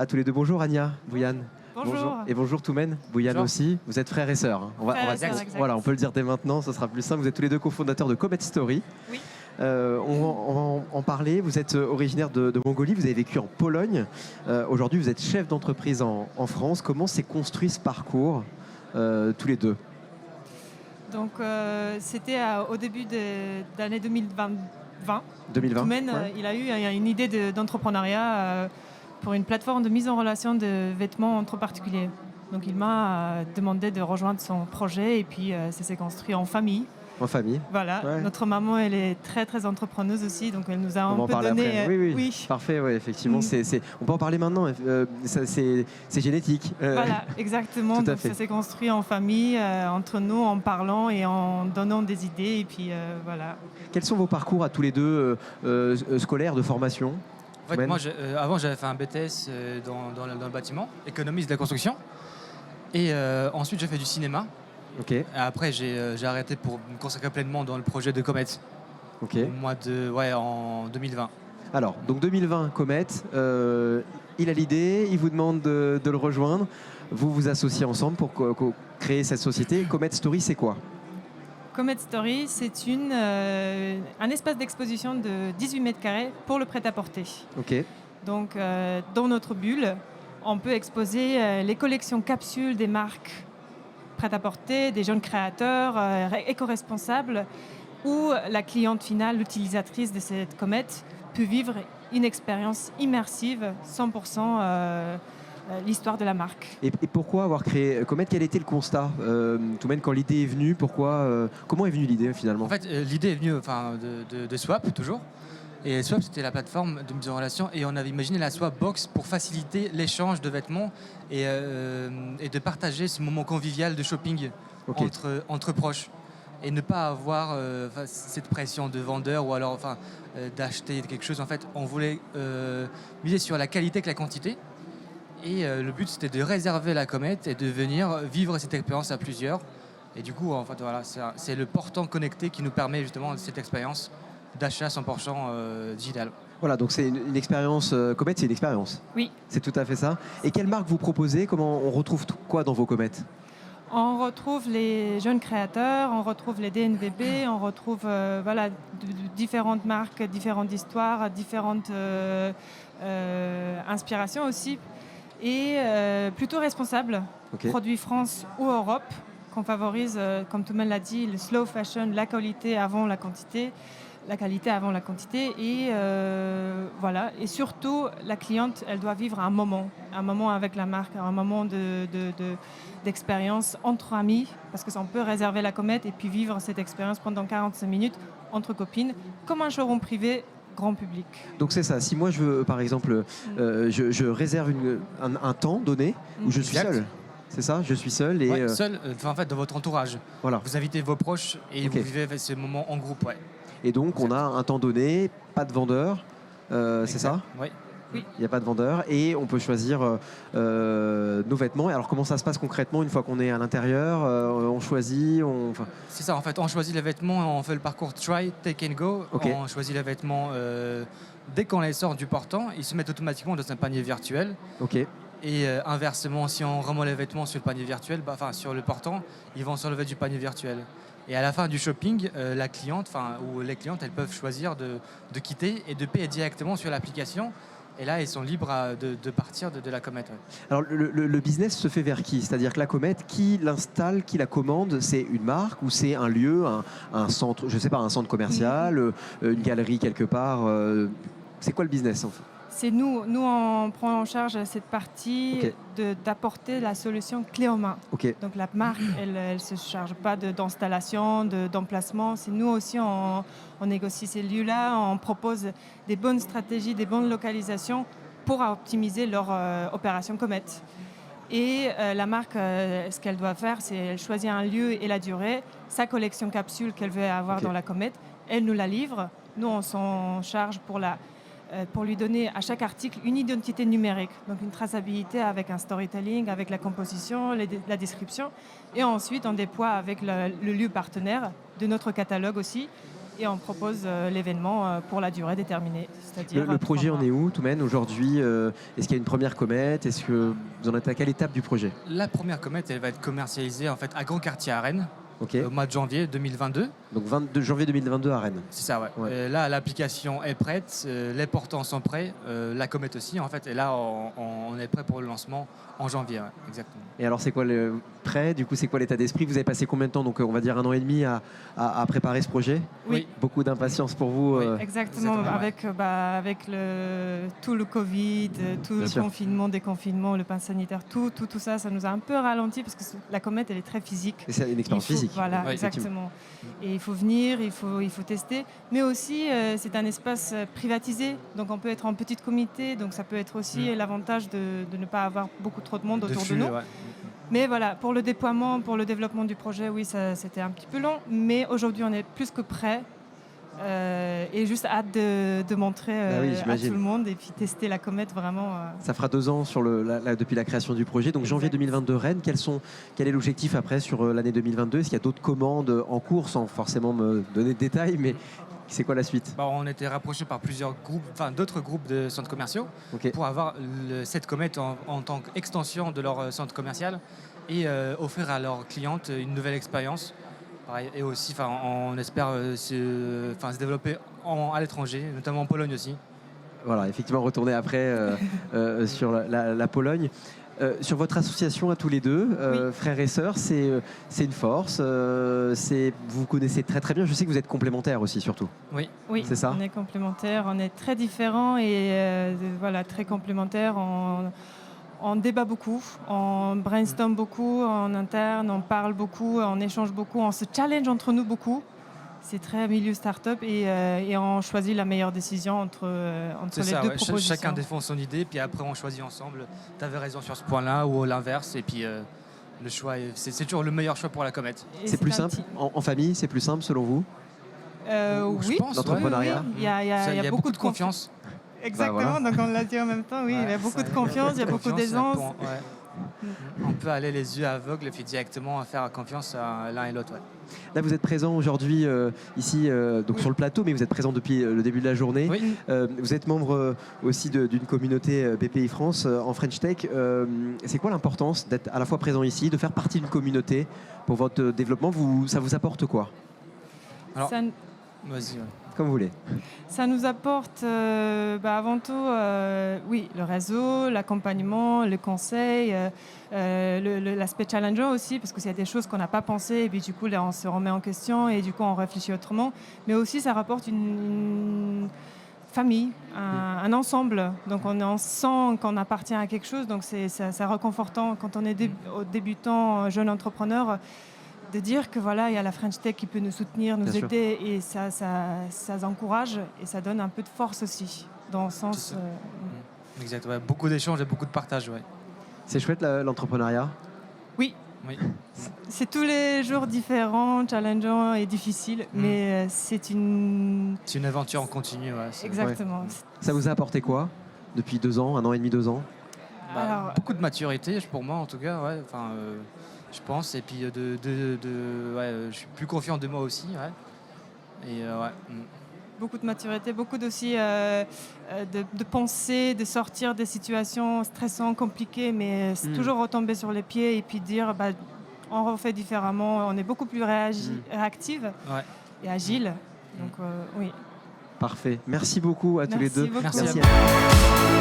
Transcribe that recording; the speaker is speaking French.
à tous les deux. Bonjour Ania, Bouyane. Bonjour. Et bonjour Toumen, Bouyane aussi. Vous êtes frères et sœurs. Hein. Voilà, on peut le dire dès maintenant, ce sera plus simple. Vous êtes tous les deux cofondateurs de Comet Story. Oui. On va en parler. Vous êtes originaire de Mongolie, vous avez vécu en Pologne. Aujourd'hui, vous êtes chef d'entreprise en France. Comment s'est construit ce parcours, tous les deux? Donc, c'était au début de l'année 2020. 2020. Toumen, ouais. il a eu une idée d'entrepreneuriat pour une plateforme de mise en relation de vêtements entre particuliers. Donc, il m'a demandé de rejoindre son projet et puis ça s'est construit en famille. En famille. Voilà, Ouais. Notre maman, elle est très très entrepreneuse aussi, donc elle nous a On va un en peu parler donné. après. Oui. Parfait, ouais, effectivement. On peut en parler maintenant. C'est génétique. Voilà, exactement. Tout à Donc fait. ça s'est construit en famille, entre nous, en parlant et en donnant des idées. Et puis voilà. Quels sont vos parcours à tous les deux, scolaires, de formation? En fait, moi, avant, j'avais fait un BTS dans le bâtiment, économiste de la construction. Et ensuite, j'ai fait du cinéma. Ok. Et après, j'ai arrêté pour me consacrer pleinement dans le projet de Comet. Ok. En 2020. Alors, donc 2020, Comet, il a l'idée, il vous demande de le rejoindre. Vous vous associez ensemble pour créer cette société. Comet Story, c'est quoi? Comet Story, c'est un espace d'exposition de 18 mètres carrés pour le prêt-à-porter. Ok. Donc, dans notre bulle, on peut exposer les collections capsules des marques prêt-à-porter, des jeunes créateurs éco-responsables, où la cliente finale, l'utilisatrice de cette comète, peut vivre une expérience immersive, 100% l'histoire de la marque. Et pourquoi avoir créé Comet? Quel était le constat, Toumen, quand l'idée est venue? Comment est venue l'idée finalement? En fait, l'idée est venue de Swap, toujours. Et Swap, c'était la plateforme de mise en relation. Et on avait imaginé la Swap Box pour faciliter l'échange de vêtements et de partager ce moment convivial de shopping entre proches. Et ne pas avoir cette pression de vendeur ou alors d'acheter quelque chose. En fait, on voulait miser sur la qualité que la quantité. Et le but, c'était de réserver la comète et de venir vivre cette expérience à plusieurs. Et du coup, en fait, voilà, c'est le portant connecté qui nous permet justement cette expérience d'achat 100% digital. Voilà, donc c'est une expérience. Comet, c'est une expérience. Oui. C'est tout à fait ça. Et quelle marque vous proposez? Comment on retrouve quoi dans vos comètes? On retrouve les jeunes créateurs, on retrouve les DNVB, on retrouve différentes marques, différentes histoires, différentes inspirations aussi. Et plutôt responsables, produits France ou Europe, qu'on favorise, comme Toumen l'a dit, le slow fashion, la qualité avant la quantité. La qualité avant la quantité et voilà. Et surtout, la cliente, elle doit vivre un moment avec la marque, un moment d'expérience entre amis, parce que ça, on peut réserver la comète et puis vivre cette expérience pendant 45 minutes entre copines, comme un showroom privé grand public. Donc c'est ça, si moi je veux par exemple, je réserve un temps donné où je suis seul. C'est ça, je suis seul et... seul, en fait, dans votre entourage. Voilà. Vous invitez vos proches et vous vivez ce moment en groupe. Ouais. Et donc on a un temps donné, pas de vendeur, c'est ça? Oui. Oui. Il n'y a pas de vendeur et on peut choisir nos vêtements. Et alors comment ça se passe concrètement une fois qu'on est à l'intérieur? On choisit C'est ça, en fait, on choisit les vêtements, on fait le parcours try, take and go. On choisit les vêtements dès qu'on les sort du portant, ils se mettent automatiquement dans un panier virtuel. Ok. Et inversement, si on remet les vêtements sur le panier virtuel, sur le portant, ils vont s'enlever du panier virtuel. Et à la fin du shopping, la cliente, ou les clientes, elles peuvent choisir de quitter et de payer directement sur l'application. Et là, ils sont libres de partir de la comète. Ouais. Alors, le business se fait vers qui? C'est-à-dire que la comète, qui l'installe, qui la commande? C'est une marque ou c'est un lieu, un centre, je sais pas, un centre commercial, une galerie quelque part? C'est quoi le business en fait? C'est nous, on prend en charge cette partie d'apporter la solution clé en main. Donc la marque, elle se charge pas d'installation, d'emplacement. C'est nous aussi, on négocie ces lieux-là, on propose des bonnes stratégies, des bonnes localisations pour optimiser leur opération comète. Et la marque, ce qu'elle doit faire, c'est elle choisit un lieu et la durée, sa collection capsule qu'elle veut avoir dans la comète, elle nous la livre. Nous, on s'en charge pour lui donner à chaque article une identité numérique, donc une traçabilité avec un storytelling, avec la composition, la description. Et ensuite, on déploie avec le lieu partenaire de notre catalogue aussi et on propose l'événement pour la durée déterminée. C'est-à-dire le projet en est où, Toumen, aujourd'hui? Est-ce qu'il y a une première comète? Est-ce que vous en êtes à quelle étape du projet? La première comète, elle va être commercialisée en fait à Grand Quartier à Rennes. Okay. Au mois de janvier 2022. Donc 22 janvier 2022 à Rennes. C'est ça, ouais. Là, l'application est prête, les portants sont prêts, la comète aussi, en fait. Et là, on est prêt pour le lancement en janvier, exactement. Et alors, c'est quoi le prêt? Du coup, c'est quoi l'état d'esprit? Vous avez passé combien de temps? Donc, on va dire 1 an et demi à préparer ce projet? Oui. Beaucoup d'impatience pour vous. Oui, exactement. Avec tout le Covid, tout le confinement, déconfinement, le pass sanitaire, tout ça, ça nous a un peu ralenti parce que la comète, elle est très physique. Et c'est une expérience physique. Voilà, exactement. Et il faut venir, il faut tester. Mais aussi, c'est un espace privatisé, donc on peut être en petit comité, donc ça peut être aussi l'avantage de ne pas avoir beaucoup trop de monde autour de nous. Ouais. Mais voilà, pour le déploiement, pour le développement du projet, oui, c'était un petit peu long, mais aujourd'hui, on est plus que prêt. Et juste hâte de montrer à tout le monde et puis tester la comète vraiment. Ça fera 2 ans depuis la création du projet. Donc janvier 2022 Rennes, quel est l'objectif après sur l'année 2022? Est-ce qu'il y a d'autres commandes en cours, sans forcément me donner de détails, mais c'est quoi la suite? On était rapprochés par plusieurs groupes, d'autres groupes de centres commerciaux pour avoir cette comète en tant qu'extension de leur centre commercial et offrir à leurs clientes une nouvelle expérience. Et aussi, on espère se développer à l'étranger, notamment en Pologne aussi. Voilà, effectivement, retourner après sur la Pologne. Sur votre association à tous les deux, frères et sœurs, c'est une force. Vous vous connaissez très très bien. Je sais que vous êtes complémentaires aussi, surtout. Oui, c'est ça. On est complémentaires, on est très différents et très complémentaires. On débat beaucoup, on brainstorm beaucoup en interne, on parle beaucoup, on échange beaucoup, on se challenge entre nous beaucoup. C'est très milieu start-up et on choisit la meilleure décision entre les deux propositions. Chacun défend son idée, puis après on choisit ensemble. Tu avais raison sur ce point-là ou l'inverse, et puis le choix, c'est toujours le meilleur choix pour la comète. C'est plus simple en famille, c'est plus simple selon vous? Oui, l'entrepreneuriat. Il y a beaucoup de confiance. Exactement, donc on l'a dit en même temps, oui, il y a beaucoup de confiance, il y a beaucoup d'aisance. On peut aller les yeux aveugles et puis directement faire confiance à l'un et l'autre. Là, vous êtes présent aujourd'hui ici donc sur le plateau, mais vous êtes présent depuis le début de la journée. Oui. Vous êtes membre aussi d'une communauté BPI France en French Tech. C'est quoi l'importance d'être à la fois présent ici, de faire partie d'une communauté pour votre développement? Ça vous apporte quoi? Alors, vas-y. Comme vous voulez. Ça nous apporte avant tout le réseau, l'accompagnement, le conseil, l'aspect challengeant aussi, parce qu'il y a des choses qu'on n'a pas pensées et puis du coup là on se remet en question et du coup on réfléchit autrement. Mais aussi ça rapporte une famille, un ensemble. Donc on sent qu'on appartient à quelque chose, donc c'est réconfortant quand on est débutant, jeune entrepreneur, de dire que il y a la French Tech qui peut nous soutenir, nous aider, et ça encourage et ça donne un peu de force aussi, dans le sens... Exact, beaucoup d'échanges et beaucoup de partage. C'est chouette l'entrepreneuriat? Oui. C'est tous les jours différents, challengeants et difficiles, mais c'est une aventure en continu. Exactement. Ouais. Ça vous a apporté quoi depuis 2 ans, 1 an et demi, 2 ans? Beaucoup de maturité, pour moi en tout cas. Je pense, et puis je suis plus confiant de moi aussi. Et beaucoup de maturité, beaucoup aussi de penser, de sortir des situations stressantes, compliquées, mais toujours retomber sur les pieds et puis dire on refait différemment, on est beaucoup plus réactive et agile. Donc oui. Parfait. Merci beaucoup à tous les deux. Merci à vous.